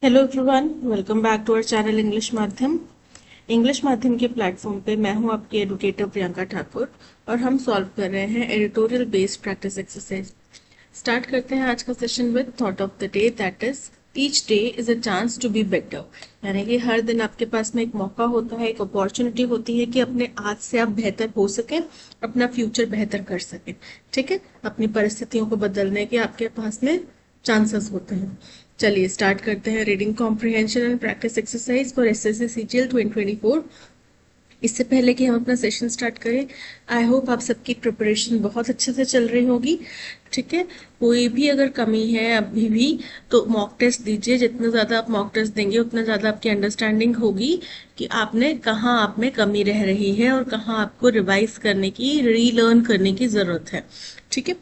Hello everyone, welcome back to our channel English माध्यम के platform पे मैं हूं आपकी एडुकेटर प्रियंका ठाकुर और हम सॉल्व कर रहे हैं editorial based practice exercise. Start करते हैं आज का session with thought of the day, that is each day is a chance to be better. यानी कि हर दिन आपके पास में एक मौका होता है, एक अपॉर्चुनिटी होती है कि अपने आज से आप बेहतर हो सके, अपना फ्यूचर बेहतर कर सके। ठीक है, अपनी परिस्थितियों को बदलने के आपके पास में चांसेस होते हैं। चलिए स्टार्ट करते हैं reading comprehension and practice exercise for SSC CGL 2024। इससे पहले कि हम अपना सेशन स्टार्ट करें, आई होप आप सबकी प्रिपरेशन बहुत अच्छे से चल रही होगी। ठीक है, कोई भी अगर कमी है अभी भी तो मॉक टेस्ट दीजिए। जितना ज़्यादा आप मॉक टेस्ट देंगे उतना ज़्यादा आपकी अंडरस्टैंडिंग होगी कि आपने कहाँ आप में कमी रह रही है और कहाँ आपको रिवाइज करने की, रीलर्न करने की ज़रूरत है। ठीक है,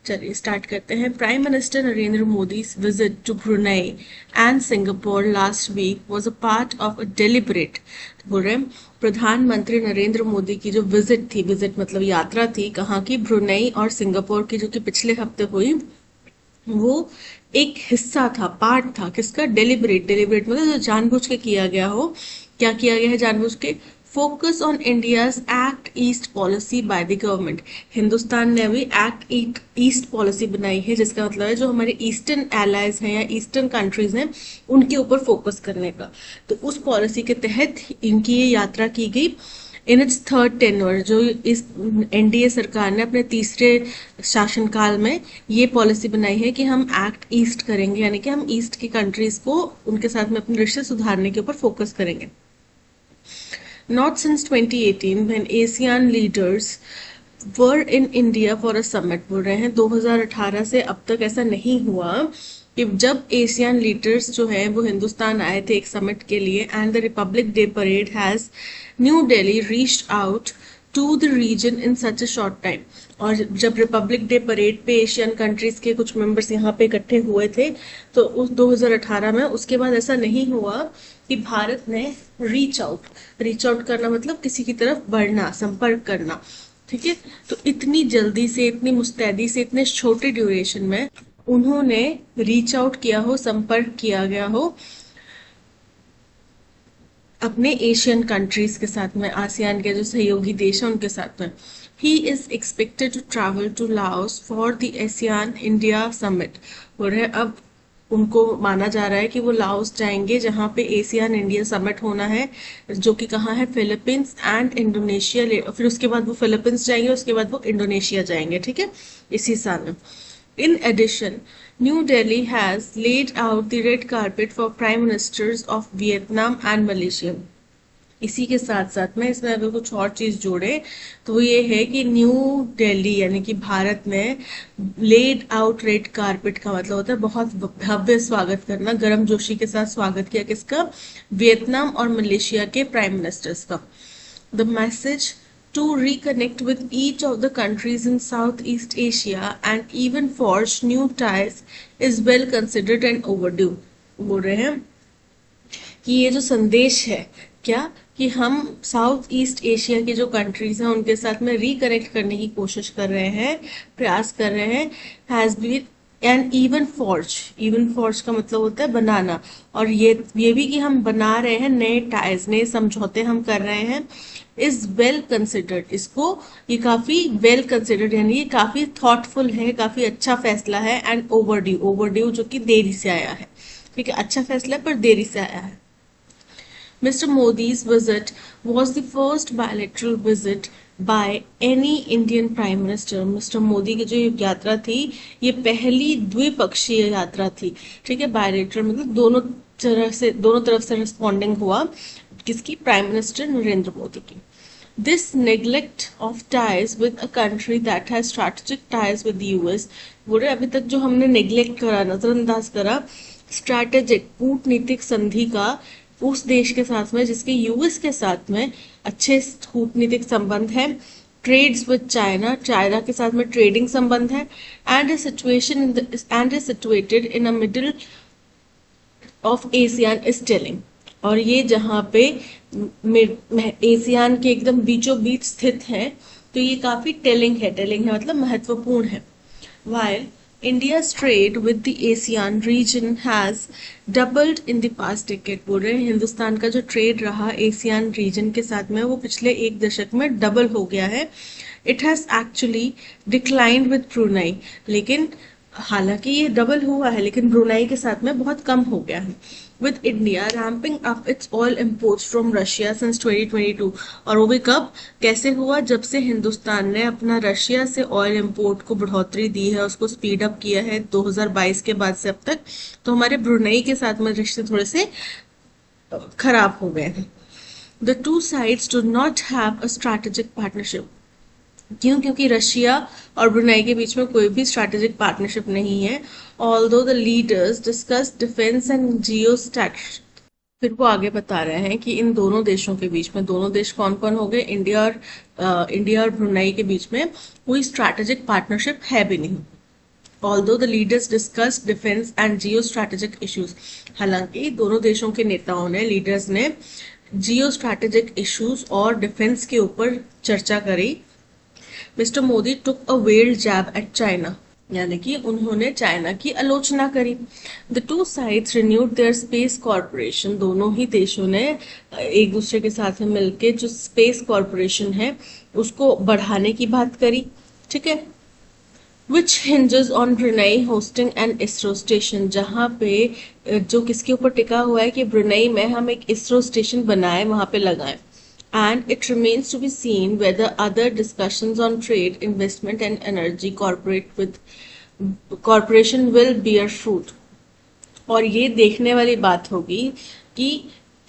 चलिए स्टार्ट करते हैं। Prime minister Narendra Modi's visit to Brunei and Singapore last week was a part of a deliberate, बोल रहे हैं प्रधानमंत्री नरेंद्र मोदी की जो विजिट मतलब यात्रा थी, कहाँ की, ब्रुनई और सिंगापुर की, जो कि पिछले हफ्ते हुई। वो एक हिस्सा था, पार्ट था किसका, डेलिब्रेट मतलब जो जानबूझ के किया गया हो। क्या किया गया है जानबूझ के? Focus on India's act east policy by the government. Hindustan ने अभी एक्ट ईस्ट पॉलिसी बनाई है, जिसका मतलब है जो हमारे ईस्टर्न एलाइज हैं या ईस्टर्न कंट्रीज हैं उनके ऊपर फोकस करने का। तो उस पॉलिसी के तहत इनकी ये यात्रा की गई इन इट्स थर्ड टेन्योर। जो इस एनडीए सरकार ने अपने तीसरे शासनकाल में ये पॉलिसी बनाई है कि हम एक्ट ईस्ट करेंगे, यानी कि हम ईस्ट की कंट्रीज को, उनके साथ में अपने रिश्ते सुधारने के ऊपर फोकस करेंगे। Not since 2018 when ASEAN leaders were in India for a summit, बोल रहे हैं 2018 से अब तक ऐसा नहीं हुआ कि जब एशियन लीडर्स जो हैं वो हिंदुस्तान आए थे एक समिट के लिए। And the republic day parade has New Delhi reached out to the region in such a short time. और जब रिपब्लिक डे परेड पे एशियन कंट्रीज के कुछ मेंबर्स यहाँ पे इकट्ठे हुए थे तो उस 2018 में, उसके बाद ऐसा नहीं हुआ कि भारत ने रीच आउट करना मतलब किसी की तरफ बढ़ना, संपर्क करना। ठीक है, तो इतनी जल्दी से, इतनी मुस्तैदी से, इतने छोटे ड्यूरेशन में उन्होंने रीच आउट किया हो, संपर्क किया गया हो अपने एशियन कंट्रीज के साथ में, आसियान के जो सहयोगी देश हैं उनके साथ में। He is expected to travel to Laos for the ASEAN India summit. हो रहे अब उनको माना जा रहा है कि वो लाओस जाएंगे जहां पे एशियन इंडिया समिट होना है, जो कि कहाँ है, फिलीपींस एंड इंडोनेशिया। फिर उसके बाद वो फिलीपींस जाएंगे, उसके बाद वो इंडोनेशिया जाएंगे। ठीक है, इसी साल में। In addition, New Delhi has laid out the red carpet for Prime Ministers of Vietnam and Malaysia. इसी के साथ साथ में इसमें अगर कुछ और चीज जोड़े तो ये है कि न्यू दिल्ली यानी कि भारत ने लेड आउट रेड कारपेट का मतलब होता है बहुत भव्य स्वागत करना, गर्मजोशी के साथ स्वागत किया किसका, वियतनाम और मलेशिया के प्राइम मिनिस्टर्स का। The message to reconnect with each of the countries in Southeast Asia and even forge new ties is well considered and overdue। बोल रहे हैं कि ये जो संदेश है क्या, कि हम साउथ ईस्ट एशिया की जो कंट्रीज हैं उनके साथ में रिकनेक्ट करने की कोशिश कर रहे हैं, प्रयास कर रहे हैं। Has been and even forge का मतलब होता है बनाना, और ये भी कि हम बना रहे हैं नए टाइज, नए समझौते हम कर रहे हैं। इज वेल कंसिडर्ड, इसको ये काफी वेल कंसिडर्ड यानी ये काफी थॉटफुल है, काफी अच्छा फैसला है। एंड ओवरड्यू जो कि देरी से आया है। ठीक है, अच्छा फैसला है पर देरी से आया है। Mr. Modi's visit was the first bilateral visit by any Indian Prime Minister। Mister Modi की जो ये यात्रा थी ये पहली द्विपक्षीय यात्रा थी। ठीक है, बायलेटरल मतलब दोनों तरफ से रिस्पॉन्डिंग हुआ किसकी, प्राइम मिनिस्टर नरेंद्र मोदी की। This neglect of ties with a country that has strategic ties with the US, बोले अभी तक जो हमने नेग्लेक्ट करा, नजरअंदाज करा स्ट्रैटेजिक कूटनीतिक संधि का उस देश के साथ में जिसके यूएस के साथ में अच्छे कूटनीतिक संबंध है, ट्रेड्स विद चाइना, चाइना के साथ में ट्रेडिंग संबंध है, and is situated in a middle of Asian is telling. और ये जहाँ पे एशियान के एकदम बीचों बीच स्थित है तो ये काफी टेलिंग है मतलब महत्वपूर्ण है। While India's trade with the ASEAN region has doubled in the past decade। बोल रहे हैं हिंदुस्तान का जो ट्रेड रहा एशियन रीजन के साथ में वो पिछले एक दशक में डबल हो गया है। It has actually declined with Brunei, लेकिन हालांकि ये डबल हुआ है लेकिन ब्रुनई के साथ में बहुत कम हो गया है। With India ramping up it's oil imports from Russia since 2022। और वो भी कब कैसे हुआ, जब से हिंदुस्तान ने अपना रशिया से ऑयल इम्पोर्ट को बढ़ोतरी दी है, उसको स्पीड अप किया है 2022 के बाद से अब तक। तो हमारे ब्रुनई के साथ में रिश्ते थोड़े से खराब हो गए हैं। The two sides do not have a strategic partnership. क्यों? क्योंकि रशिया और ब्रुनई के बीच में कोई भी स्ट्रैटेजिक पार्टनरशिप नहीं है। Although the leaders discuss defence and Jio strategy. फिर वो आगे बता रहे हैं कि इन दोनों देशों के बीच में, दोनों देश कौन कौन हो गए, इंडिया और ब्रुनई के बीच में कोई स्ट्रैटेजिक पार्टनरशिप है भी नहीं। Although the leaders discuss defence and geostrategic issues. हालांकि दोनों देशों के नेताओं ने, लीडर्स ने जियो स्ट्रैटेजिक इश्यूज और डिफेंस के ऊपर चर्चा करी। Mister Modi took a veiled jab at China, यानी कि उन्होंने चाइना की आलोचना करी। The two sides renewed their space corporation. दोनों ही देशों ने एक दूसरे के साथ में मिलकर जो स्पेस कॉर्पोरेशन है उसको बढ़ाने की बात करी। ठीक है। Which hinges on Brunei hosting an ISRO station, जहाँ पे जो किसके ऊपर टिका हुआ है कि ब्रुनई में हम एक इसरो स्टेशन बनाए, वहां पे लगाएं। And it remains to be seen whether other discussions on trade, investment and energy corporation will bear fruit। और ये देखने वाली बात होगी कि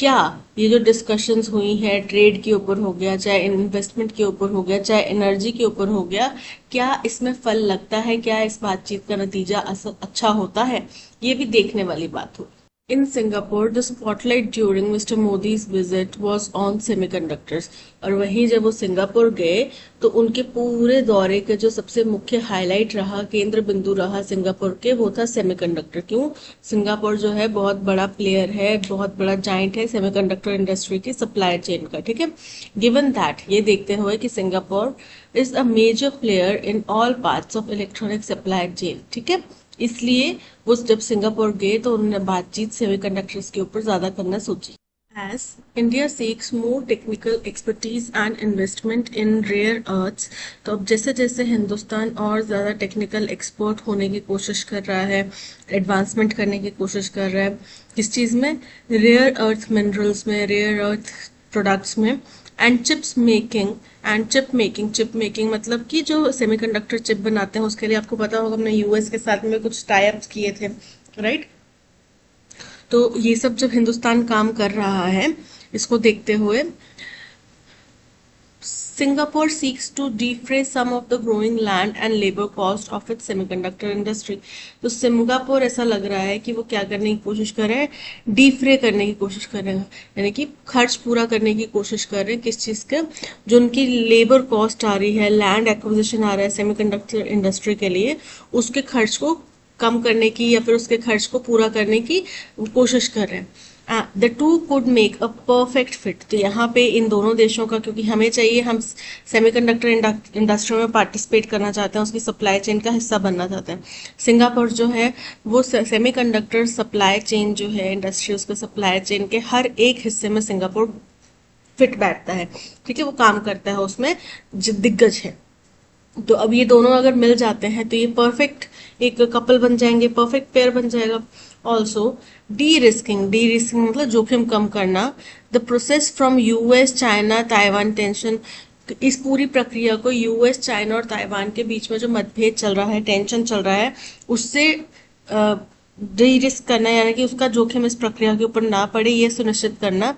क्या ये जो डिस्कशंस हुई हैं ट्रेड के ऊपर हो गया, चाहे इन्वेस्टमेंट के ऊपर हो गया, चाहे एनर्जी के ऊपर हो गया, क्या इसमें फल लगता है, क्या इस बातचीत का नतीजा अच्छा होता है, ये भी देखने वाली बात होगी। In Singapore, the spotlight during Mr. Modi's visit was on semiconductors। और वहीं जब वो सिंगापुर गए तो उनके पूरे दौरे के जो सबसे मुख्य हाईलाइट रहा, केंद्र बिंदु रहा सिंगापुर के, वो था सेमीकंडक्टर। क्यों? सिंगापुर जो है बहुत बड़ा प्लेयर है, बहुत बड़ा जाइंट है सेमीकंडक्टर इंडस्ट्री की सप्लाई चेन का। ठीक है। गिवन दैट, ये देखते हुए कि Singapore is a major player in all parts of electronic supply chain. ठीक है। इसलिए वो जब सिंगापुर गए तो उन्होंने बातचीत सेमीकंडक्टर्स के ऊपर ज्यादा करना सोची। As India seeks more technical expertise and investment in rare earths, तो अब जैसे जैसे हिंदुस्तान और ज़्यादा टेक्निकल एक्सपर्ट होने की कोशिश कर रहा है, एडवांसमेंट करने की कोशिश कर रहा है, किस चीज़ में? रेयर अर्थ मिनरल्स में, रेयर अर्थ प्रोडक्ट्स में, and chips making and chip making मतलब कि जो सेमीकंडक्टर चिप बनाते हैं उसके लिए आपको पता होगा हमने यूएस के साथ में कुछ टाई अप्स किए थे, राइट। तो ये सब जब हिंदुस्तान काम कर रहा है, इसको देखते हुए Singapore seeks to defray some of the growing land and labor cost of its semiconductor industry। तो सिंगापुर ऐसा लग रहा है कि वो क्या करने की कोशिश कर रहे हैं, डिफ्रे करने की कोशिश कर रहे हैं, यानी कि खर्च पूरा करने की कोशिश कर रहे हैं। किस चीज़ का? जो उनकी लेबर कॉस्ट आ रही है, लैंड एक्विजिशन आ रहा है सेमीकंडक्टर इंडस्ट्री के लिए, उसके खर्च को कम करने की या फिर उसके खर्च को पूरा करने की कोशिश कर रहे हैं। The two could make a perfect fit. तो यहाँ पे इन दोनों देशों का, क्योंकि हमें चाहिए, हम सेमीकंडक्टर इंडस्ट्री में पार्टिसिपेट करना चाहते हैं, उसकी सप्लाई चेन का हिस्सा बनना चाहते हैं। सिंगापुर जो है वो सेमीकंडक्टर सप्लाई चेन जो है इंडस्ट्री, उसके सप्लाई चेन के हर एक हिस्से में सिंगापुर फिट बैठता है। ठीक है। वो काम करता है उसमें, दिग्गज है। तो अब ये दोनों अगर मिल जाते हैं तो ये परफेक्ट एक कपल बन जाएंगे, परफेक्ट पेयर बन जाएगा। ऑल्सो डी रिस्किंग मतलब जोखिम कम करना। The process from US China Taiwan tension, इस पूरी प्रक्रिया को यूएस चाइना और ताइवान के बीच में जो मतभेद चल रहा है, टेंशन चल रहा है, उससे डी रिस्क करना, यानी कि उसका जोखिम इस प्रक्रिया के ऊपर ना पड़े, ये सुनिश्चित करना।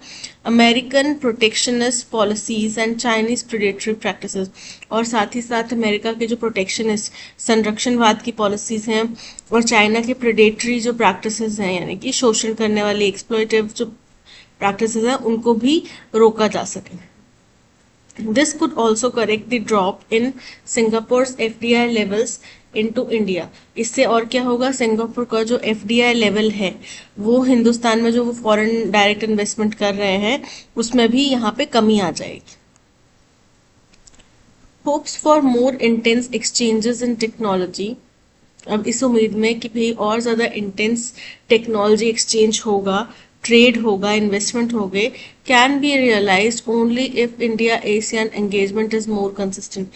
American protectionist policies and Chinese predatory practices, और साथ ही साथ अमेरिका के जो प्रोटेक्शनिस्ट संरक्षणवाद की पॉलिसीज हैं और चाइना के प्रेडेटरी जो प्रैक्टिसेस हैं, यानी कि शोषण करने वाली एक्सप्लॉइटिव जो प्रैक्टिसेस हैं, उनको भी रोका जा सके। This could also correct the drop in Singapore's FDI levels into India। इससे और क्या होगा, सिंगापुर का जो FDI लेवल है वो हिंदुस्तान में जो वो फॉरेन डायरेक्ट इन्वेस्टमेंट कर रहे हैं उसमें भी यहाँ पे कमी आ जाएगी। Hopes for more intense exchanges in technology अब इस उम्मीद में कि भाई और ज़्यादा इंटेंस टेक्नोलॉजी एक्सचेंज होगा, ट्रेड होगा, इन्वेस्टमेंट होंगे, can be realise only if India ASEAN engagement is more consistent.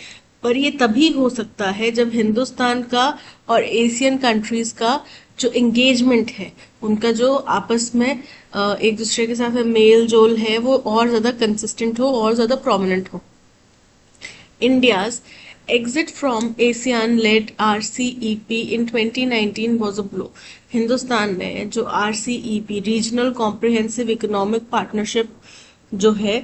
पर ये तभी हो सकता है जब हिंदुस्तान का और एशियन कंट्रीज का जो एंगेजमेंट है, उनका जो आपस में एक दूसरे के साथ मेल जोल है, वो और ज़्यादा कंसिस्टेंट हो और ज़्यादा प्रोमिनेंट हो। India's exit from ASEAN-led RCEP in 2019 was a blow. Hindustan ने जो RCEP regional comprehensive economic partnership जो है,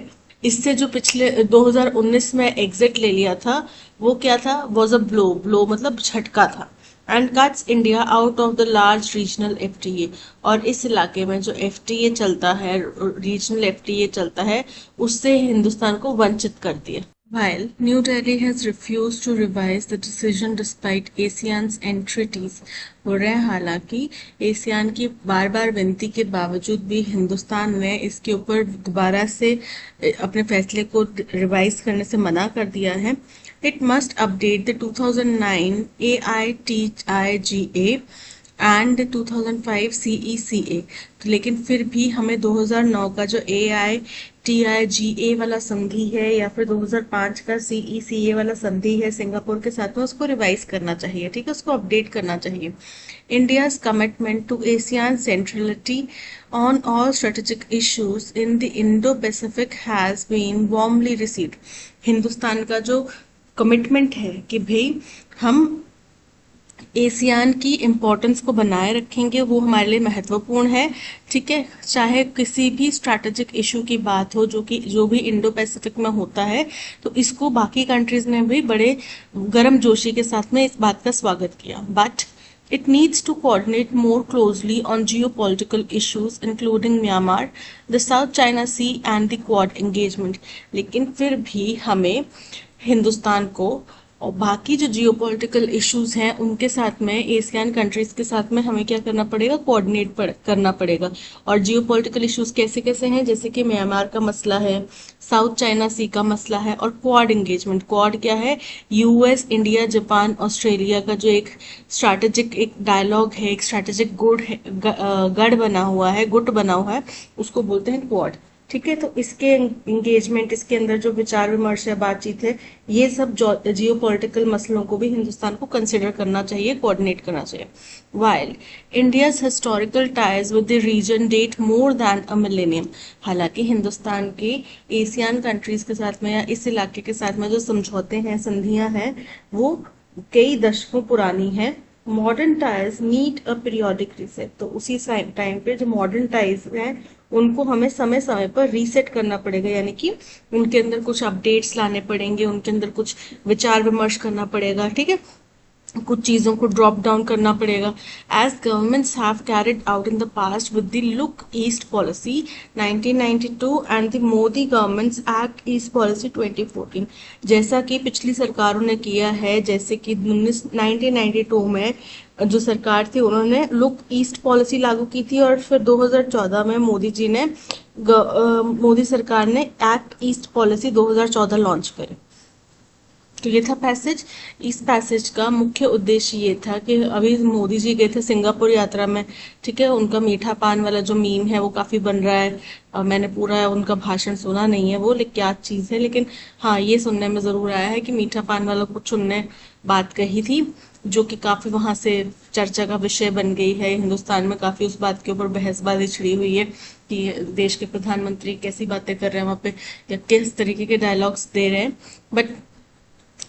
इससे जो पिछले 2019 में एग्जिट ले लिया था, वो क्या था? Was a blow. ब्लो मतलब झटका था। And cuts India out of the large regional FTA। और इस इलाके में जो FTA चलता है, रीजनल FTA चलता है, उससे हिंदुस्तान को वंचित कर दिया। While New Delhi has refused to revise the decision despite ASEAN's entreaties, हो रहे हैं हालांकि एशियान की बार बार विनती के बावजूद भी हिंदुस्तान ने इसके ऊपर दोबारा से अपने फैसले को रिवाइज करने से मना कर दिया है। It must update the 2009 AITIGA and 2005 CECA। तो लेकिन फिर भी हमें 2009 का जो AITIGA वाला संधि है या फिर 2005 का CECA वाला संधि है सिंगापुर के साथ में, उसको रिवाइज करना चाहिए, ठीक है, उसको अपडेट करना चाहिए। India's commitment to ASEAN centrality on all strategic issues in the Indo-Pacific has been warmly received। Hindustan का जो कमिटमेंट है कि भाई हम एशियान की इम्पोर्टेंस को बनाए रखेंगे, वो हमारे लिए महत्वपूर्ण है, ठीक है। चाहे किसी भी स्ट्रैटेजिक इशू की बात हो जो भी इंडो पैसिफिक में होता है, तो इसको बाकी कंट्रीज ने भी बड़े गर्म जोशी के साथ में इस बात का स्वागत किया। But it needs to coordinate more closely on geopolitical issues including Myanmar, the South China Sea and the Quad engagement। लेकिन फिर भी हमें हिंदुस्तान को और बाकी जो जियोपॉलिटिकल इश्यूज हैं उनके साथ में, एशियन कंट्रीज के साथ में हमें क्या करना पड़ेगा? कोऑर्डिनेट करना पड़ेगा। और जियोपॉलिटिकल इश्यूज कैसे कैसे हैं? जैसे कि म्यांमार का मसला है, साउथ चाइना सी का मसला है, और क्वाड एंगेजमेंट। क्वाड क्या है? US, इंडिया, जापान, ऑस्ट्रेलिया का जो एक स्ट्रैटेजिक एक डायलॉग है, एक स्ट्रैटेजिक गढ़ बना हुआ है, गुट बना हुआ है, उसको बोलते हैं क्वाड, ठीक है। तो इसके एंगेजमेंट, इसके अंदर जो विचार विमर्श है, बातचीत है, ये सब जियोपॉलिटिकल मसलों को भी हिंदुस्तान को कंसिडर करना चाहिए, कोऑर्डिनेट करना चाहिए। While India's historical ties with the region date more than a millennium. हालांकि हिंदुस्तान के एशियन कंट्रीज के साथ में या इस इलाके के साथ में जो समझौते हैं, संधियां हैं, वो कई दशकों पुरानी है। Modern ties need a periodic reset. तो उसी टाइम पे जो मॉडर्न टाइज हैं उनको हमें समय समय पर रीसेट करना पड़ेगा, यानी कि उनके अंदर कुछ अपडेट्स लाने पड़ेंगे, उनके अंदर कुछ विचार विमर्श करना पड़ेगा, ठीक है, कुछ चीजों को ड्रॉप डाउन करना पड़ेगा। As governments have carried out in the past with the look east policy 1992 and the Modi government's act east policy 2014। जैसा कि पिछली सरकारों ने किया है, जैसे कि 1992 में जो सरकार थी उन्होंने लुक ईस्ट पॉलिसी लागू की थी, और फिर 2014 में मोदी सरकार ने एक्ट ईस्ट पॉलिसी 2014 लॉन्च करे। तो ये था पैसेज। इस पैसेज का मुख्य उद्देश्य ये था कि अभी मोदी जी गए थे सिंगापुर यात्रा में, ठीक है, उनका मीठा पान वाला जो मीम है वो काफी बन रहा है। मैंने पूरा उनका भाषण सुना नहीं है, वो क्या चीज है, लेकिन हाँ ये सुनने में जरूर आया है कि मीठा पान वाला कुछ उनने बात कही थी जो कि काफी वहां से चर्चा का विषय बन गई है। हिंदुस्तान में काफी उस बात के ऊपर बहसबाजी छिड़ी हुई है कि देश के प्रधानमंत्री कैसी बातें कर रहे हैं वहां पे, या किस तरीके के डायलॉग्स दे रहे हैं। बट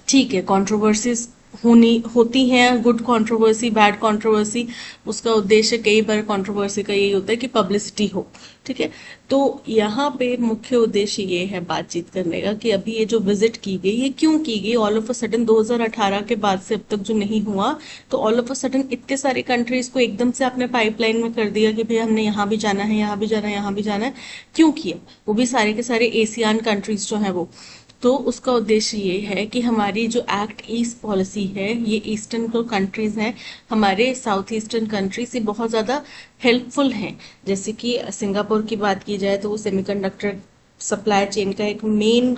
ठीक है, कंट्रोवर्सीज होती हैं, गुड कंट्रोवर्सी, बैड कंट्रोवर्सी, उसका उद्देश्य कई बार कंट्रोवर्सी का यही होता है कि पब्लिसिटी हो, ठीक है। तो यहाँ पे मुख्य उद्देश्य ये है बातचीत करने का कि अभी ये जो विजिट की गई, ये क्यों की गई? ऑल ऑफ अ सडन 2018 के बाद से अब तक जो नहीं हुआ, तो ऑल ऑफ अ सडन इतने सारे कंट्रीज को एकदम से आपने पाइपलाइन में कर दिया कि भाई हमने यहाँ भी जाना है, यहाँ भी जाना है, यहाँ भी जाना है, क्यों किया? वो भी सारे के सारे एशियन कंट्रीज जो है वो। तो उसका उद्देश्य ये है कि हमारी जो एक्ट ईस्ट पॉलिसी है, ये ईस्टर्न जो कंट्रीज हैं, हमारे साउथ ईस्टर्न कंट्रीज, ये बहुत ज़्यादा हेल्पफुल हैं। जैसे कि सिंगापुर की बात की जाए तो वो सेमीकंडक्टर सप्लाई चेन का एक मेन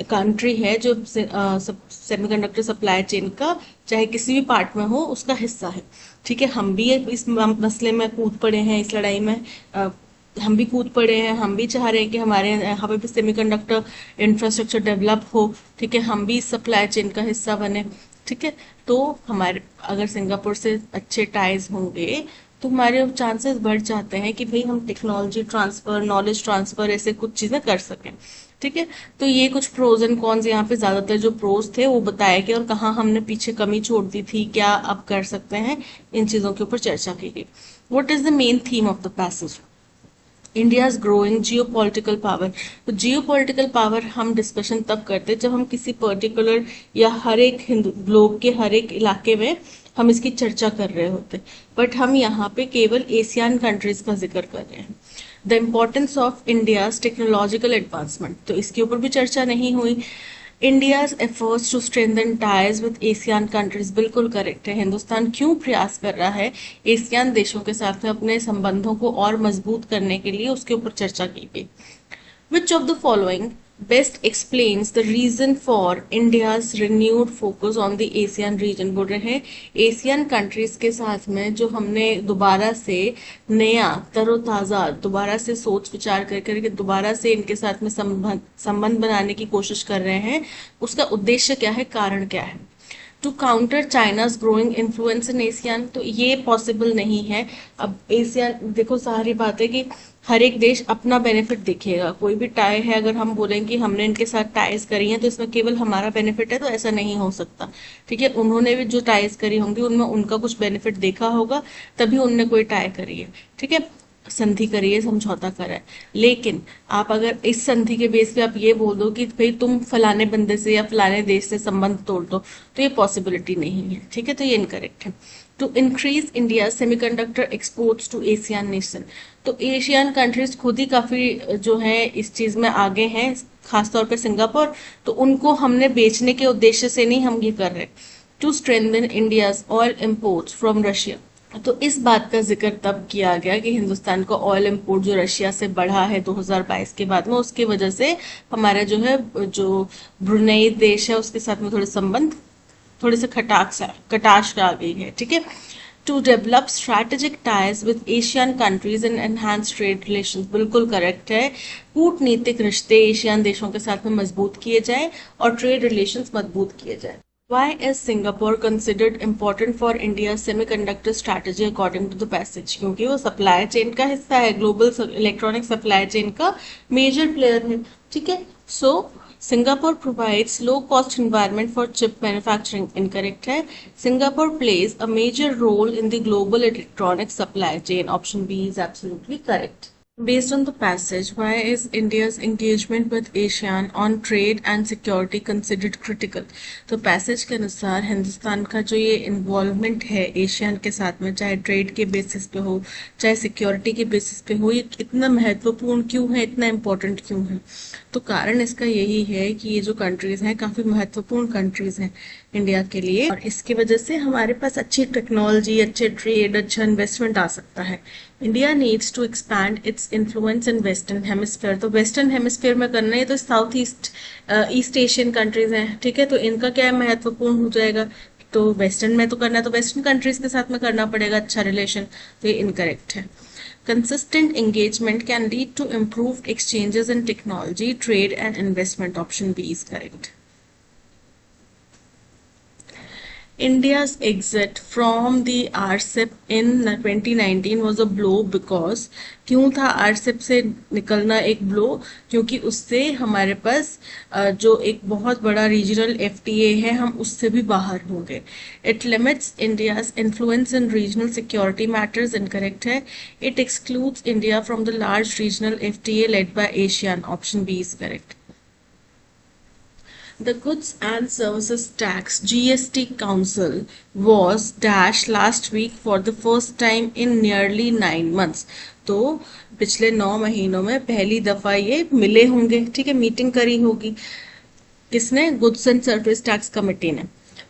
कंट्री है जो सेमीकंडक्टर सप्लाई चेन का चाहे किसी भी पार्ट में हो उसका हिस्सा है। ठीक है, हम भी इस मसले में कूद पड़े हैं, इस लड़ाई में हम भी कूद पड़े हैं। हम भी चाह रहे हैं कि हमारे यहाँ पे भी सेमीकंडक्टर इंफ्रास्ट्रक्चर डेवलप हो। ठीक है, हम भी इस सप्लाई चेन का हिस्सा बने। ठीक है, तो हमारे अगर सिंगापुर से अच्छे टाइज होंगे तो हमारे चांसेस बढ़ जाते हैं कि भाई हम टेक्नोलॉजी ट्रांसफर, नॉलेज ट्रांसफर, ऐसे कुछ चीजें कर सकें। ठीक है, तो ये कुछ प्रोज एंड कॉन्स यहाँ पे ज्यादातर जो प्रोज थे वो बताए गए और कहाँ हमने पीछे कमी छोड़ दी थी, क्या अब कर सकते हैं, इन चीजों के ऊपर चर्चा की गई। What is the main theme of the passage? India's growing Jio political power. तो जियो पॉलिटिकल पावर हम डिस्कशन तब करते जब हम किसी पर्टिकुलर या हर एक हिंदू ग्लोब के हर एक इलाके में हम इसकी चर्चा कर रहे होते, बट हम यहाँ पे केवल एशियन कंट्रीज का जिक्र कर रहे हैं। The importance of India's technological advancement, तो इसके ऊपर भी चर्चा नहीं हुई। India's efforts to strengthen ties with ASEAN countries, बिल्कुल करेक्ट है। हिंदुस्तान क्यों प्रयास कर रहा है एशियन देशों के साथ में अपने संबंधों को और मजबूत करने के लिए, उसके ऊपर चर्चा की गई। Which of the following best explains the reason for India's renewed focus on the ASEAN region? बोल रहे हैं एशियन कंट्रीज के साथ में जो हमने दोबारा से नया तरोताजा दोबारा से सोच विचार करके दोबारा से इनके साथ में संबंध बनाने की कोशिश कर रहे हैं, उसका उद्देश्य क्या है, कारण क्या है? To counter China's growing influence in ASEAN, तो ये पॉसिबल नहीं है। अब एशियन देखो, सारी बात है कि हर एक देश अपना बेनिफिट देखेगा। कोई भी टाई है, अगर हम बोलेंगे कि हमने इनके साथ टाइज करी है तो इसमें केवल हमारा बेनिफिट है, तो ऐसा नहीं हो सकता। ठीक है, उन्होंने भी जो टाइज करी होंगी उनमें उनका कुछ बेनिफिट देखा होगा, तभी उनने कोई टाई करी है। ठीक है, संधि करी है, समझौता करा है। लेकिन आप अगर इस संधि के बेस पे आप ये बोल दो कि भाई तुम फलाने बंदे से या फलाने देश से संबंध तोड़ दो, तो ये पॉसिबिलिटी नहीं है। ठीक है, तो ये इनकरेक्ट है। To increase India semiconductor exports to ASEAN nation, तो एशियन कंट्रीज खुद ही काफी जो है इस चीज में आगे हैं, खासतौर पे सिंगापुर, तो उनको हमने बेचने के उद्देश्य से नहीं हम ये कर रहे। To strengthen India's oil imports from Russia, तो इस बात का जिक्र तब किया गया कि हिंदुस्तान का ऑयल इंपोर्ट जो रशिया से बढ़ा है 2022 के बाद में, उसकी वजह से हमारा जो है जो ब्रुनेई देश है उसके साथ में थोड़े संबंध थोड़े से कटाक्ष आ गई है। ठीक है, to develop strategic ties with ASEAN countries and enhance trade relations, बिल्कुल करेक्ट है। कूटनीतिक रिश्ते एशियन देशों के साथ में मजबूत किए जाए और ट्रेड रिलेशंस मजबूत किए जाए। Why is Singapore considered important for India's semiconductor strategy according to the passage? क्योंकि वो सप्लाई चेन का हिस्सा है, ग्लोबल इलेक्ट्रॉनिक सप्लाई चेन का मेजर प्लेयर है। ठीक है, सो Singapore provides low cost environment for chip manufacturing, incorrect है। Singapore plays a major role in the global electronic supply chain, option B is absolutely correct. Based on the passage, why is India's engagement with ASEAN on trade and security considered critical? तो passage के अनुसार हिंदुस्तान का जो ये involvement है Asian के साथ में, चाहे ट्रेड के बेसिस पे हो चाहे सिक्योरिटी के बेसिस पे हो, ये इतना महत्वपूर्ण क्यों है, इतना इम्पोर्टेंट क्यों है? तो कारण इसका यही है कि ये जो कंट्रीज हैं काफी महत्वपूर्ण कंट्रीज हैं इंडिया के लिए, और इसकी वजह से हमारे पास अच्छी टेक्नोलॉजी, अच्छे ट्रेड, अच्छा इन्वेस्टमेंट आ सकता है। India needs to expand its influence in western hemisphere, तो वेस्टर्न हेमिस्फीयर में करना है तो साउथ ईस्ट एशियन कंट्रीज हैं। ठीक है, तो इनका क्या महत्वपूर्ण हो जाएगा, तो वेस्टर्न में तो करना है तो वेस्टर्न कंट्रीज के साथ में करना पड़ेगा अच्छा रिलेशन, तो ये इनकरेक्ट है। Consistent engagement can lead to improved exchanges in technology, trade and investment, option B is correct. India's exit from the RCEP in 2019 was a blow because क्यों था RCEP से निकलना एक ब्लो? क्योंकि उससे हमारे पास जो एक बहुत बड़ा रीजनल FTA है हम उससे भी बाहर हो गए। It limits India's influence in regional security matters, incorrect है। It excludes India from the large regional FTA led by ASEAN, option B is correct. The Goods and Services Tax GST Council was dash last week for the first time in nearly 9 months. तो पिछले 9 महीनों में पहली दफा ये मिले होंगे। ठीक है, मीटिंग करी होगी। किसने? Goods and service tax committee ने।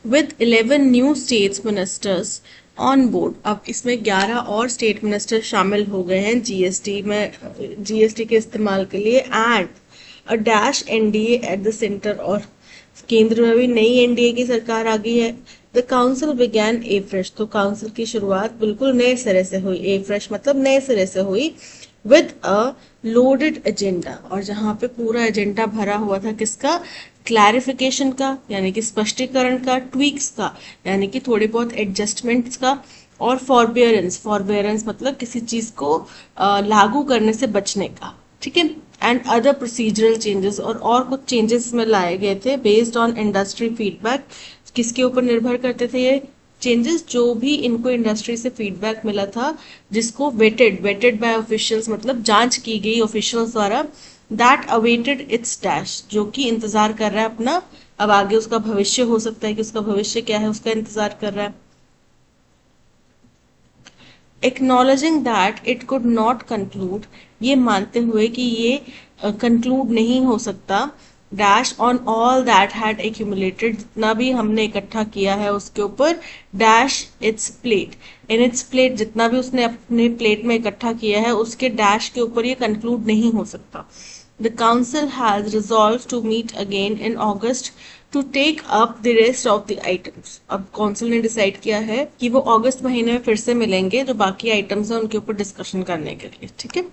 With 11 new states ministers on board, अब इसमें 11 और स्टेट मिनिस्टर शामिल हो गए हैं जीएसटी में, जीएसटी के इस्तेमाल के लिए। And a dash NDA at the centre, और केंद्र में भी नई एनडीए की सरकार आ गई है। The council began a fresh, तो काउंसिल की शुरुआत बिल्कुल नए सिरे से हुई। ए फ्रेश मतलब नए सिरे से हुई। विद अ लोडेड एजेंडा, और जहां पे पूरा एजेंडा भरा हुआ था किसका, क्लैरिफिकेशन का यानी कि स्पष्टीकरण का, ट्वीक्स का यानी कि थोड़े बहुत एडजस्टमेंट्स का, और फॉरबियरेंस, फॉरबियरेंस मतलब किसी चीज को लागू करने से बचने का, ठीक है। एंड अदर प्रोसीजरल चेंजेस, और कुछ चेंजेस में लाए गए थे बेस्ड ऑन इंडस्ट्री फीडबैक। किसके ऊपर निर्भर करते थे ये चेंजेस, जो भी इनको इंडस्ट्री से फीडबैक मिला था, जिसको वेटेड बाय ऑफिशियल्स मतलब जांच की गई ऑफिशियल्स द्वारा। दैट अवेटेड इट्स डैश, जो कि इंतजार कर रहा है अपना, अब आगे उसका भविष्य हो सकता है कि उसका भविष्य क्या है, उसका इंतजार कर रहा है। Acknowledging that it could not conclude, ये मानते हुए कि ये कंक्लूड नहीं हो सकता, dash on all that had accumulated, जितना भी हमने इकट्ठा किया है उसके ऊपर, dash it's plate, in its plate, जितना भी उसने अपने प्लेट में इकट्ठा किया है उसके डैश के ऊपर ये कंक्लूड नहीं हो सकता। The council has resolve to meet again in August to take up the rest of the items, अब काउंसिल ने डिसाइड किया है कि वो अगस्त महीने में फिर से मिलेंगे, जो बाकी आइटम्स हैं उनके ऊपर डिस्कशन करने के लिए, ठीक है।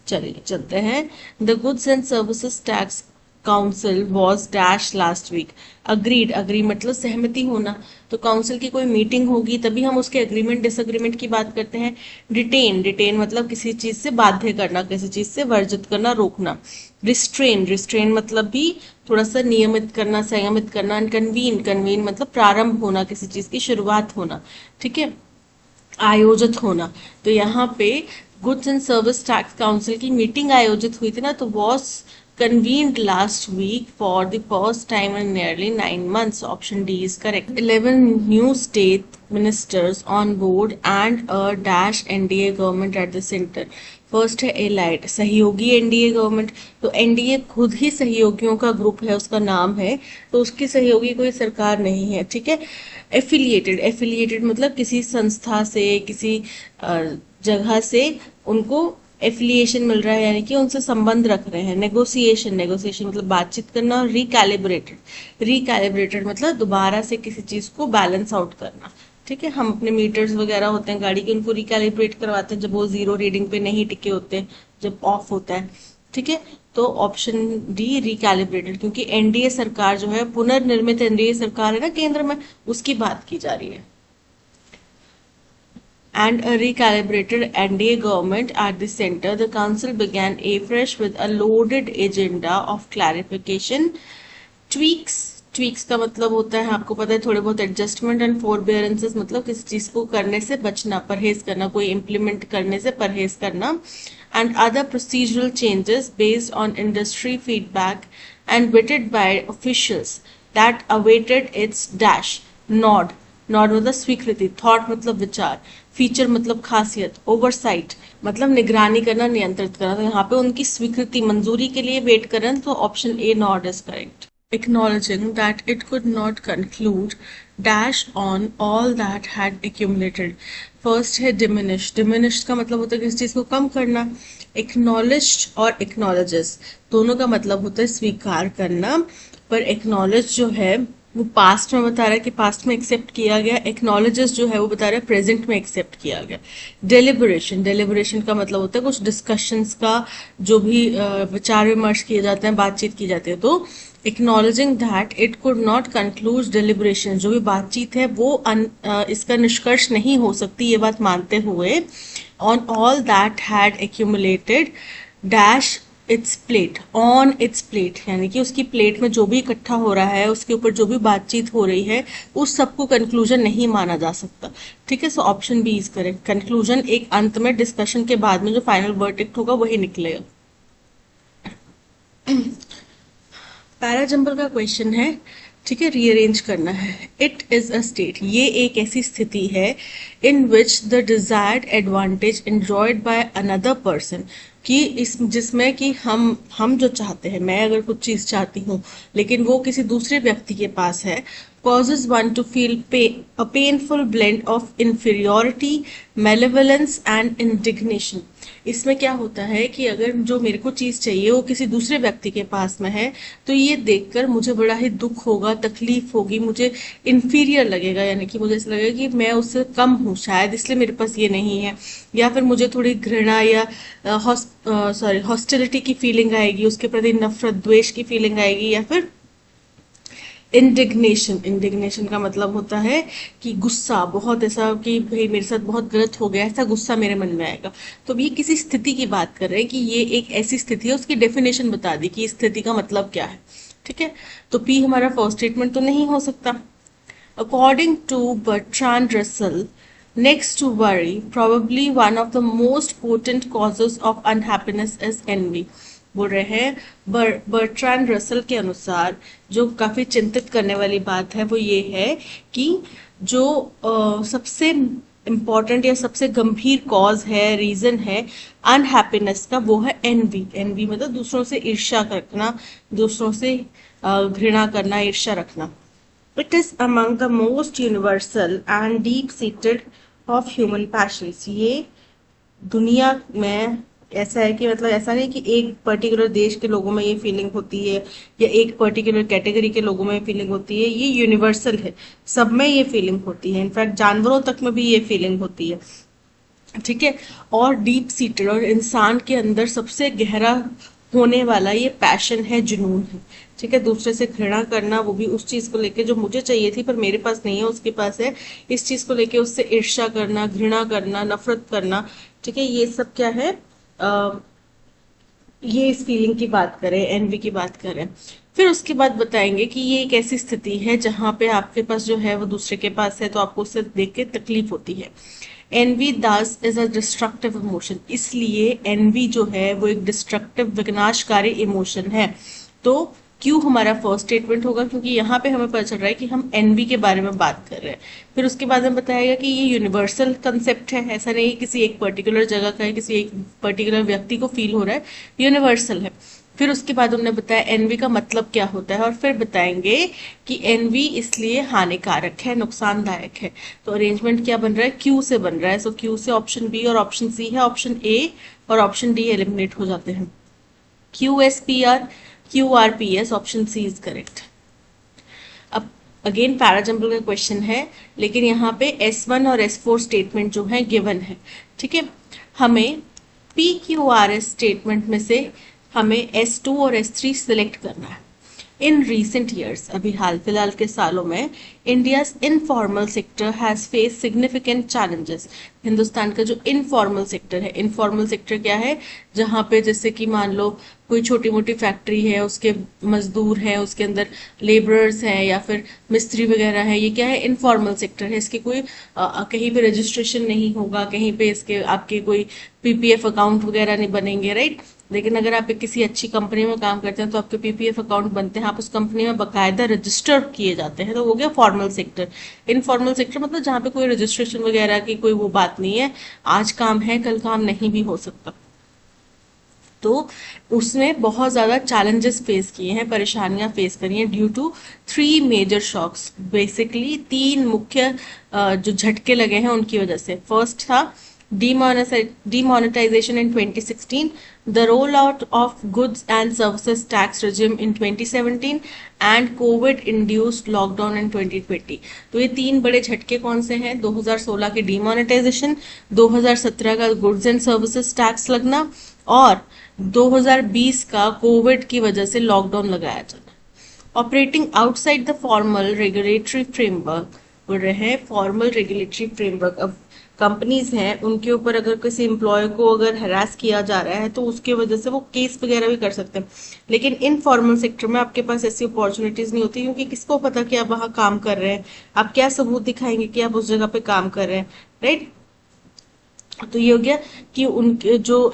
चलिए चलते हैं। The goods and services tax council was dash last week, agreed, agree मतलब सहमति होना, तो काउंसिल की कोई मीटिंग होगी तभी हम उसके अग्रीमेंट डिसअग्रीमेंट की बात करते हैं। डिटेन, डिटेन मतलब किसी चीज से बाध्य करना, किसी चीज से वर्जित करना, रोकना। रिस्ट्रेन, रिस्ट्रेन मतलब भी थोड़ा सा नियमित करना, संयमित करना। कन्वीन, कन्वीन मतलब प्रारंभ होना, किसी चीज की शुरुआत होना, ठीक है, आयोजित होना। तो यहाँ पे goods and service tax council की मीटिंग आयोजित हुई थी ना, तो was convened last week for the first time in nearly 9 months. Option D is correct. 11 new state ministers on board and a dash NDA government at the center. First है allied, सहयोगी NDA government, तो NDA खुद ही सहयोगियों का group है, उसका नाम है, तो उसकी सहयोगी कोई सरकार नहीं है, ठीक है। एफिलिएटेड, एफिलिएटेड मतलब किसी संस्था से, किसी जगह से उनको एफिलिएशन मिल रहा है, यानी कि उनसे संबंध रख रहे हैं। नेगोशिएशन, नेगोशिएशन मतलब बातचीत करना। और रिकैलिब्रेटेड, रिकैलिब्रेटेड मतलब दोबारा से किसी चीज को बैलेंस आउट करना, ठीक है। हम अपने मीटर्स वगैरह होते हैं गाड़ी के, उनको रिकैलिब्रेट करवाते हैं जब वो जीरो रीडिंग पे नहीं टिके होते, जब ऑफ होता है, ठीक है। तो ऑप्शन डी रिकैलिब्रेटेड, क्योंकि एनडीए सरकार जो है, पुनर्निर्मित एनडीए सरकार है ना केंद्र में, उसकी बात की जा रही है। And a recalibrated NDA government at the center, the council began afresh with a loaded agenda of clarification, tweaks, tweaks का मतलब होता है आपको पता है थोड़े बहुत एडजस्टमेंट, एंड फोरबियरेंसेस मतलब किसी चीज को करने से बचना, परहेज करना, कोई इम्प्लीमेंट करने से परहेज करना। And other procedural changes based on industry feedback and vetted by officials that awaited its dash, nod, nod मतलब स्वीकृति, थॉट मतलब विचार, फीचर मतलब खासियत, ओवरसाइट मतलब निगरानी करना, नियंत्रित करना। तो यहाँ पे उनकी स्वीकृति, मंजूरी के लिए वेट करें, तो option A nod is correct. Acknowledging that it could not conclude dash on all that had accumulated. First है diminish, diminish का मतलब होता है किसी चीज को कम करना। Acknowledged और acknowledges दोनों का मतलब होता है स्वीकार करना, पर acknowledge जो है वो पास्ट में बता रहा है कि पास्ट में एक्सेप्ट किया गया, एक्नॉलेजेस जो है वो बता रहा है प्रेजेंट में एक्सेप्ट किया गया। डेलिबरेशन, डेलिबरेशन का मतलब होता है कुछ डिस्कशंस का, जो भी विचार विमर्श किए जाते हैं, बातचीत की जाती है। तो acknowledging that it could not conclude deliberation, जो भी बातचीत है वो इसका निष्कर्ष नहीं हो सकती, ये बात मानते हुए on all that had accumulated dash it's plate, on it's plate यानी कि उसकी प्लेट में जो भी इकट्ठा हो रहा है, उसके ऊपर जो भी बातचीत हो रही है, उस सबको कंक्लूजन नहीं माना जा सकता, ठीक है। So option B is correct. Conclusion एक अंत में डिस्कशन के बाद में जो फाइनल वर्डिक्ट होगा वही निकलेगा। पैराजंबल का क्वेश्चन है, ठीक है, रीअरेंज करना है। इट इज अ स्टेट, ये एक ऐसी स्थिति है in which the desired advantage enjoyed by another person, कि इस जिसमें कि हम जो चाहते हैं, मैं अगर कुछ चीज चाहती हूँ लेकिन वो किसी दूसरे व्यक्ति के पास है, causes one to feel a painful blend of inferiority, malevolence and indignation. इसमें क्या होता है कि अगर जो मेरे को चीज चाहिए वो किसी दूसरे व्यक्ति के पास में है तो ये देखकर मुझे बड़ा ही दुख होगा, तकलीफ होगी, मुझे इंफीरियर लगेगा, यानी कि मुझे ऐसा लगेगा कि मैं उससे कम हूँ शायद, इसलिए मेरे पास ये नहीं है, या फिर मुझे थोड़ी घृणा या हॉस्टिलिटी की फीलिंग आएगी, उसके प्रति नफरत द्वेष की फीलिंग आएगी, या फिर इंडिग्नेशन का मतलब होता है कि गुस्सा, बहुत ऐसा कि भाई मेरे साथ बहुत गलत हो गया, ऐसा गुस्सा मेरे मन में आएगा। तो अब ये किसी स्थिति की बात कर रहे हैं कि ये एक ऐसी स्थिति है, उसकी डेफिनेशन बता दी कि इस स्थिति का मतलब क्या है। ठीक है, तो पी हमारा फर्स्ट स्टेटमेंट तो नहीं हो सकता। According to Bertrand Russell, next to worry, probably one of the most potent causes of unhappiness is envy. बोल रहे हैं बर्ट्रांड रसल के अनुसार जो काफी चिंतित करने वाली बात है वो ये है कि जो सबसे इम्पॉर्टेंट या सबसे गंभीर कॉज है, रीजन है अनहैप्पीनेस का, वो है एनवी। एनवी मतलब दूसरों से ईर्ष्या रखना, दूसरों से घृणा करना, ईर्ष्या रखना। It is among the most universal and deep-seated of human passions. ये दुनिया में ऐसा है कि मतलब ऐसा नहीं कि एक पर्टिकुलर देश के लोगों में ये फीलिंग होती है या एक पर्टिकुलर कैटेगरी के लोगों में फीलिंग होती है, ये यूनिवर्सल है, सब में ये फीलिंग होती है, इनफैक्ट जानवरों तक में भी ये फीलिंग होती है। ठीक है, और डीप सीटेड और इंसान के अंदर सबसे गहरा होने वाला ये पैशन है, जुनून है। ठीक है, दूसरे से घृणा करना, वो भी उस चीज को लेके जो मुझे चाहिए थी पर मेरे पास नहीं है, उसके पास है, इस चीज को लेके उससे ईर्ष्या करना, घृणा करना, नफरत करना। ठीक है, ये सब क्या है, ये इस फीलिंग की बात करें, एनवी की बात करें। फिर उसके बाद बताएंगे कि ये एक ऐसी स्थिति है जहां पे आपके पास जो है वो दूसरे के पास है तो आपको उससे देख के तकलीफ होती है। एनवी दस इज अ डिस्ट्रक्टिव इमोशन, इसलिए एनवी जो है वो एक डिस्ट्रक्टिव, विनाशकारी इमोशन है। तो क्यों हमारा फर्स्ट स्टेटमेंट होगा, क्योंकि यहाँ पे हमें पता चल रहा है कि हम एनवी के बारे में बात कर रहे हैं। फिर उसके बाद हमें बताएगा कि ये यूनिवर्सल कंसेप्ट है, ऐसा नहीं किसी एक पर्टिकुलर जगह का है, किसी एक पर्टिकुलर व्यक्ति को फील हो रहा है, यूनिवर्सल है। फिर उसके बाद उन्होंने बताया एनवी का मतलब क्या होता है, और फिर बताएंगे कि एनवी इसलिए हानिकारक है, नुकसानदायक है। तो अरेंजमेंट क्या बन रहा है, क्यू से बन रहा है। सो क्यू से ऑप्शन बी और ऑप्शन सी है, ऑप्शन ए और ऑप्शन डी एलिमिनेट हो जाते हैं। Q S P R, Q R P S, option C is correct. अब अगेन पैराजम्बल का क्वेश्चन है, लेकिन यहाँ पे S1 और S4 स्टेटमेंट जो है गिवन है। ठीक है, हमें P Q R S statement में से हमें S2 और S3 सिलेक्ट करना है। इन रिसेंट ईयर्स, अभी हाल फिलहाल के सालों में, India's informal sector has face significant challenges. Hindustan का जो इनफॉर्मल सेक्टर है, इनफॉर्मल सेक्टर क्या है, जहाँ पे जैसे कि मान लो कोई छोटी मोटी फैक्ट्री है, उसके मजदूर हैं, उसके अंदर लेबरर्स हैं या फिर मिस्त्री वगैरह है, ये क्या है, इनफॉर्मल सेक्टर है। इसके कोई कहीं पे रजिस्ट्रेशन नहीं होगा, कहीं पे इसके आपके कोई पीपीएफ अकाउंट वगैरह नहीं बनेंगे, राइट। लेकिन अगर आप एक किसी अच्छी कंपनी में काम करते हैं तो आपके पीपीएफ अकाउंट बनते हैं, आप उस कंपनी में बकायदा रजिस्टर किए जाते हैं, तो हो गया फॉर्मल सेक्टर। इनफॉर्मल सेक्टर मतलब जहाँ पे कोई रजिस्ट्रेशन वगैरह की कोई वो बात नहीं है, आज काम है कल काम नहीं भी हो सकता। तो उसमें बहुत ज्यादा चैलेंजेस फेस किए हैं, परेशानियां फेस करी हैं due to 3 major shocks. Basically 3 मुख्य जो झटके लगे हैं उनकी वजह से। फर्स्ट था demonetization in 2016, the rollout of goods and services tax regime in 2017 and COVID induced lockdown in 2020। तो ये 3 बड़े झटके कौन से हैं, 2016 की डिमोनेटाइजेशन, 2017 का गुड्स एंड सर्विसेज टैक्स लगना और 2020 का कोविड की वजह से लॉकडाउन लगाया जाना। Operating outside the formal regulatory framework, बोल रहे हैं फॉर्मल रेगुलेटरी फ्रेमवर्क। अब कंपनीज हैं उनके ऊपर अगर किसी एम्प्लॉय को अगर हरास किया जा रहा है तो उसके वजह से वो केस वगैरह भी कर सकते हैं। लेकिन इनफॉर्मल सेक्टर में आपके पास ऐसी अपॉर्चुनिटीज नहीं होती, क्योंकि किसको पता कि आप वहां काम कर रहे हैं, आप क्या सबूत दिखाएंगे कि आप उस जगह पे काम कर रहे हैं, राइट। तो ये हो गया कि उनके जो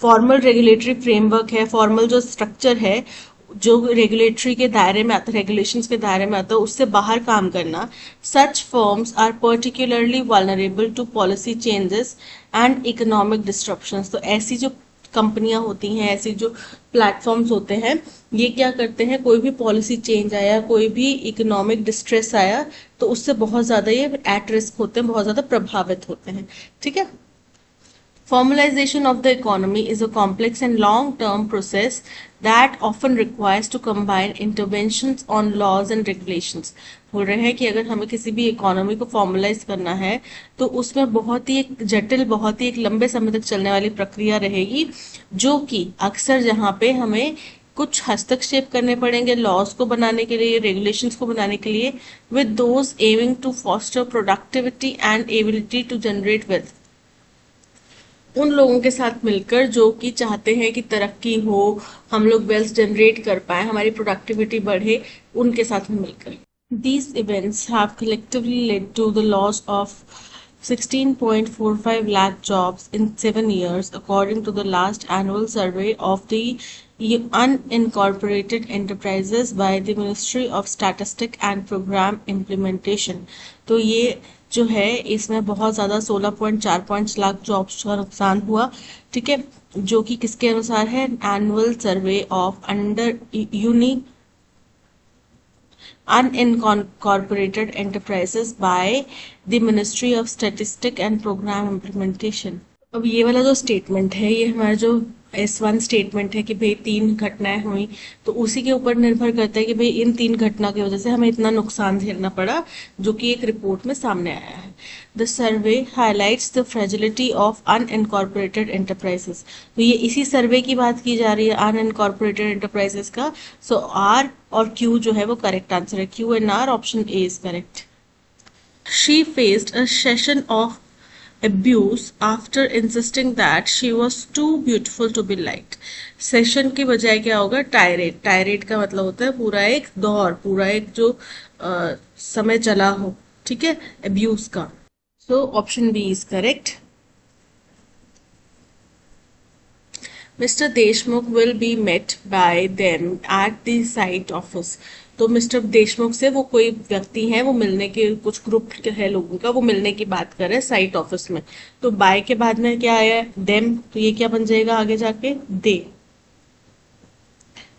फॉर्मल रेगुलेटरी फ्रेमवर्क है, फॉर्मल जो स्ट्रक्चर है, जो रेगुलेटरी के दायरे में आता है, रेगुलेशंस के दायरे में आता है, उससे बाहर काम करना। Such firms are particularly vulnerable to policy changes and economic disruptions. तो ऐसी जो कंपनियां होती हैं, ऐसी जो प्लेटफॉर्म्स होते हैं, ये क्या करते हैं, कोई भी पॉलिसी चेंज आया, कोई भी इकोनॉमिक डिस्ट्रेस आया, तो उससे बहुत ज़्यादा ये एट रिस्क होते हैं, बहुत ज़्यादा प्रभावित होते हैं। ठीक है। Formalization of the economy is a complex and long-term process that often requires to combine interventions on laws and regulations. बोल रहे हैं कि अगर हमें किसी भी इकोनॉमी को फॉर्मलाइज करना है तो उसमें बहुत ही एक जटिल, बहुत ही एक लंबे समय तक चलने वाली प्रक्रिया रहेगी, जो कि अक्सर जहाँ पे हमें कुछ हस्तक्षेप करने पड़ेंगे लॉज को बनाने के लिए, रेगुलेशंस को बनाने के लिए, with those aiming to foster productivity and ability to generate wealth. उन लोगों के साथ मिलकर जो कि चाहते हैं कि तरक्की हो, हम लोग वेल्थ जनरेट कर पाए, हमारी प्रोडक्टिविटी बढ़े, उनके साथ में मिलकर। These events have collectively led to the loss of 16.45 lakh jobs in 7 years, according to the last annual survey of the unincorporated enterprises by the Ministry of Statistics and Program Implementation। तो ये जो है इसमें बहुत ज़्यादा 16.45 lakh jobs का नुकसान हुआ। ठीक है, जो कि किसके अनुसार है, annual survey of under unincorporated enterprises by the Ministry of Statistics and Program Implementation। अब ये वाला जो स्टेटमेंट है, ये हमारा जो S1 स्टेटमेंट है कि भाई 3 घटनाएं हुई, तो उसी के ऊपर निर्भर करता है कि भाई इन 3 घटना की वजह से हमें इतना नुकसान झेलना पड़ा, जो कि एक रिपोर्ट में सामने आया है। The survey highlights the fragility of unincorporated enterprises. तो ये इसी सर्वे की बात की जा रही है, अनइनकॉर्पोरेटेड एंटरप्राइजेस का। सो आर और क्यू जो है वो करेक्ट आंसर है, Q and R, option A is correct. She faced a session of abuse after insisting that she was too beautiful to be liked। Session की बजाय क्या होगा, टायरेट। टायरेट का मतलब होता है पूरा एक दौर, पूरा एक जो समय चला हो, ठीक है, अब्यूज का। So option B is correct. Mr. Deshmukh will be met by them at the site office। तो मिस्टर देशमुख से वो कोई व्यक्ति है, वो मिलने के, कुछ ग्रुप है लोगों का, वो मिलने की बात कर रहे हैं साइट ऑफिस में। तो बाय के बाद में क्या आया है, देम, तो ये क्या बन जाएगा आगे जाके,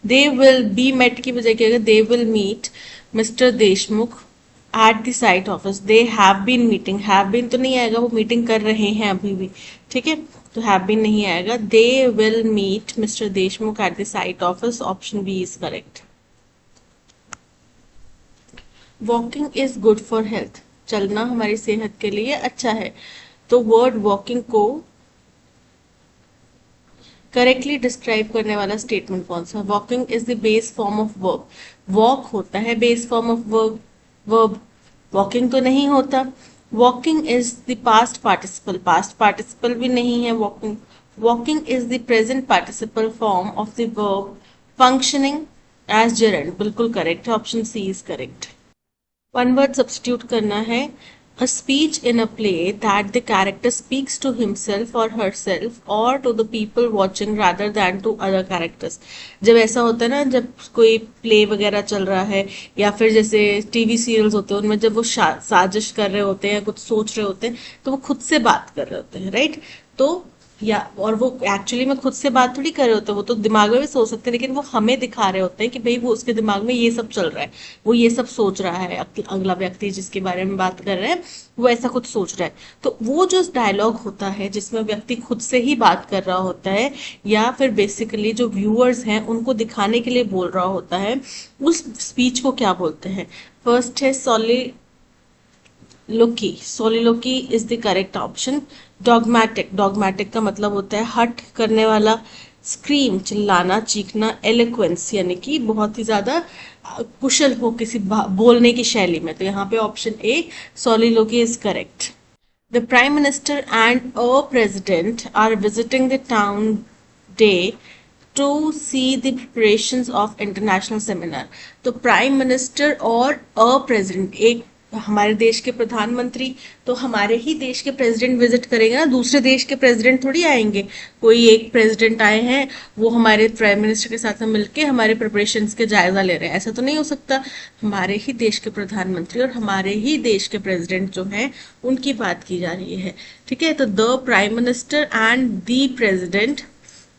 दे विल बी मेट की बजाय क्या, they will meet mister Deshmukh at the site office. They have been meeting, have been तो नहीं आएगा, वो मीटिंग कर रहे हैं अभी भी, ठीक है, तो हैव बीन नहीं आएगा। They will meet mister Deshmukh at the site office, option B is correct. Walking is good for health. चलना हमारी सेहत के लिए अच्छा है। तो वर्ड वॉकिंग को करेक्टली डिस्क्राइब करने वाला स्टेटमेंट कौन सा, walking is the base form of verb. Walk होता है base form of verb, walking तो नहीं होता। Walking is the past participle, past participle भी नहीं है walking. Walking is the present participle form of the verb functioning as gerund, बिल्कुल correct है, option C is correct. One word substitute करना है, a speech in a play that the character speaks to himself और herself और to the people watching rather than to other characters. जब ऐसा होता है ना, जब कोई प्ले वगैरह चल रहा है, या फिर जैसे टीवी सीरियल्स होते हैं, उनमें जब वो साजिश कर रहे होते हैं, कुछ सोच रहे होते हैं, तो वो खुद से बात कर रहे होते हैं, राइट। तो या और वो एक्चुअली में खुद से बात थोड़ी कर रहे होते हैं, वो तो दिमाग में भी सोच सकते हैं, लेकिन वो हमें दिखा रहे होते हैं कि भाई वो उसके दिमाग में ये सब चल रहा है, वो ये सब सोच रहा है, अगला व्यक्ति जिसके बारे में बात कर रहे हैं वो ऐसा कुछ सोच रहा है। तो वो जो डायलॉग होता है जिसमें व्यक्ति खुद से ही बात कर रहा होता है, या फिर बेसिकली जो व्यूअर्स हैं उनको दिखाने के लिए बोल रहा होता है, उस स्पीच को क्या बोलते हैं। फर्स्ट है सोलिलोकी इज द करेक्ट ऑप्शन। डॉगमैटिक, डॉगमैटिक का मतलब होता है हट करने वाला। स्क्रीम, चिल्लाना, चीखना। एलोक्वेंस यानी कि बहुत ही ज्यादा कुशल हो किसी बोलने की शैली में। तो यहाँ पे option A soliloquy is correct. The prime minister and a president are visiting the town day to see the preparations of international seminar. तो प्राइम मिनिस्टर और अ प्रेसिडेंट, एक हमारे देश के प्रधानमंत्री, तो हमारे ही देश के प्रेसिडेंट विजिट करेंगे ना, दूसरे देश के प्रेसिडेंट थोड़ी आएंगे। कोई एक प्रेसिडेंट आए हैं, वो हमारे प्राइम मिनिस्टर के साथ में मिलके हमारे प्रिपरेशंस के जायजा ले रहे हैं, ऐसा तो नहीं हो सकता। हमारे ही देश के प्रधानमंत्री और हमारे ही देश के प्रेसिडेंट जो हैं उनकी बात की जा रही है, ठीक है। तो the prime minister and the president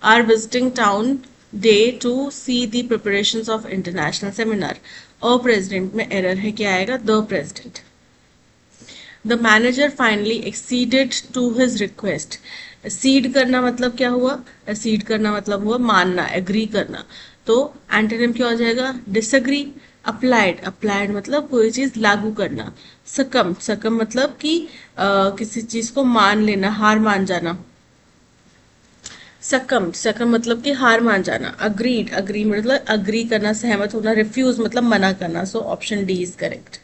are visiting town day to see the preparations of international seminar. A president में एरर है, क्या आएगा? The president. The manager finally exceeded to his request. Cede करना मतलब क्या हुआ? सीड करना मतलब हुआ मानना, एग्री करना। तो एंटोनिम क्या हो जाएगा? डिसएग्री। अप्लाइड, अप्लाइड मतलब कोई चीज लागू करना। सकम, सकम मतलब कि किसी चीज को मान लेना, हार मान जाना। सकम, सकम मतलब कि हार मान जाना। अग्रीड, अग्री मतलब अग्री करना, सहमत होना। रिफ्यूज मतलब मना करना। सो option D is correct.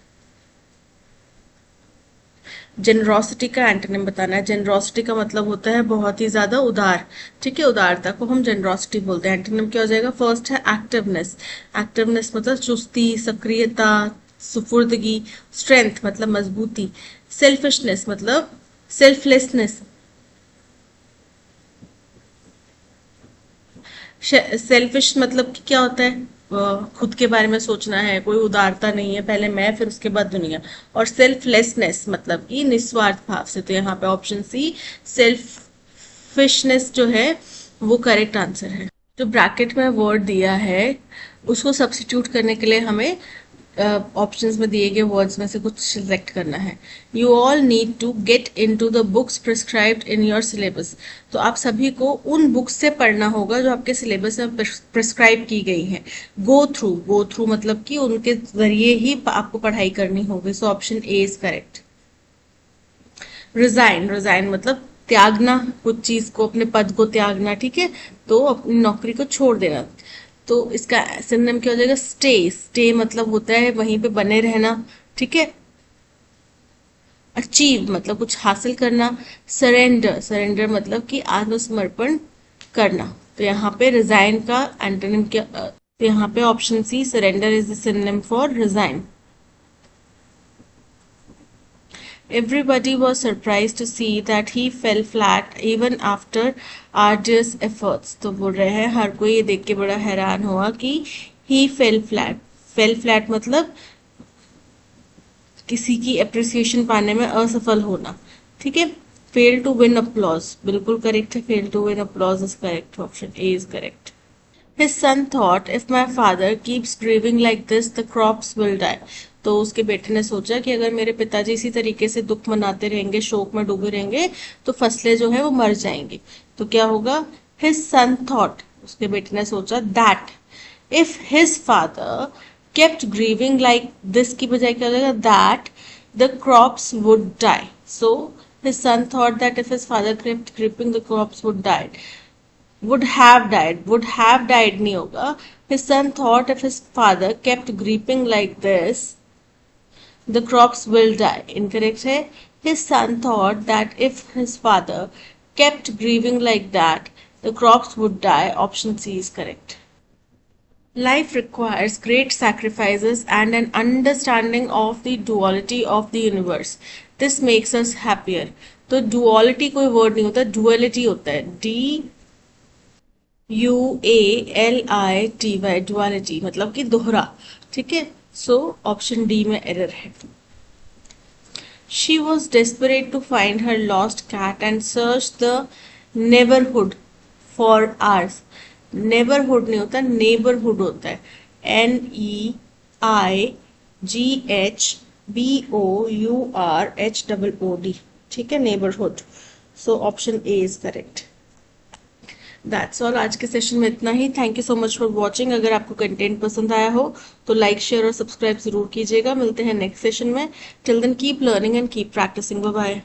Generosity का एंटोनिम बताना है। जेनरोसिटी का मतलब होता है बहुत ही ज्यादा उदार, ठीक है, उदारता को हम जेनरोसिटी बोलते हैं। एंटोनिम क्या हो जाएगा? फर्स्ट है एक्टिवनेस। एक्टिवनेस मतलब चुस्ती, सक्रियता, सुफुर्दगी। स्ट्रेंथ मतलब मजबूती। सेल्फिशनेस मतलब सेल्फलेसनेस। सेल्फिश मतलब कि क्या होता है? खुद के बारे में सोचना है, कोई उदारता नहीं है, पहले मैं फिर उसके बाद दुनिया। और सेल्फलेसनेस मतलब कि निस्वार्थ भाव से। तो यहाँ पे ऑप्शन सी सेल्फिशनेस जो है वो करेक्ट आंसर है। जो ब्रैकेट में वर्ड दिया है उसको सब्स्टिट्यूट करने के लिए हमें ऑप्शंस में दिए गए वर्ड्स में से कुछ सिलेक्ट करना है। You all need to get into the books prescribed in your syllabus. तो आप सभी को उन बुक्स से पढ़ना होगा जो आपके सिलेबस में प्रिस्क्राइब की गई हैं। गो थ्रू, गो थ्रू मतलब कि उनके जरिए ही आपको पढ़ाई करनी होगी। सो option A is correct. Resign, resign मतलब त्यागना, कुछ चीज को, अपने पद को त्यागना, ठीक है, तो अपनी नौकरी को छोड़ देना। तो इसका सिनोनिम क्या हो जाएगा? स्टे। स्टे मतलब होता है वहीं पे बने रहना, ठीक है। अचीव मतलब कुछ हासिल करना। सरेंडर, सरेंडर मतलब कि आत्मसमर्पण करना। तो यहाँ पे रिजाइन का एंटोनिम क्या? तो यहाँ पे option C surrender is the synonym for resign. Everybody was surprised to see that he fell flat even after arduous efforts। तो बोल रहे हैं हर कोई ये देख के बड़ा हैरान हुआ कि he fell flat। fell flat मतलब किसी की अप्रिसिएशन पाने में असफल होना, ठीक है। फेल टू विन अप्लॉज बिल्कुल करेक्ट है। Fail to win applause is correct. Option A is correct. His son thought, if my father keeps grieving like this, the crops will die। तो उसके बेटे ने सोचा कि अगर मेरे पिताजी इसी तरीके से दुख मनाते रहेंगे, शोक में डूबे रहेंगे, तो फसलें जो है वो मर जाएंगी। तो क्या होगा? His son thought, उसके बेटे ने सोचा, that if his father kept grieving like this की बजाय क्या हो जाएगा? that the crops would die। So his son thought that if his father kept grieving, the crops would die। would have died नहीं होगा। his son thought if his father kept grieving like this, the crops will die। incorrect है। his son thought that if his father kept grieving like that, the crops would die। option C is correct। Life requires great sacrifices and an understanding of the duality of the universe। This makes us happier। तो duality कोई word नहीं होता, duality होता है। DUALITY, duality मतलब कि दोहरा, ठीक है। सो ऑप्शन डी में एरर है। She was desperate to find her lost cat and search the neighbourhood for hours. Neighbourhood नहीं होता, नेबरहुड होता है। NEIGHBOURHOOD, ठीक है, neighbourhood. So option A is correct. That's all. आज के सेशन में इतना ही। Thank you so much for watching. अगर आपको कंटेंट पसंद आया हो तो लाइक, शेयर और सब्सक्राइब जरूर कीजिएगा। मिलते हैं नेक्स्ट सेशन में। Till then keep learning and keep practising. Bye bye.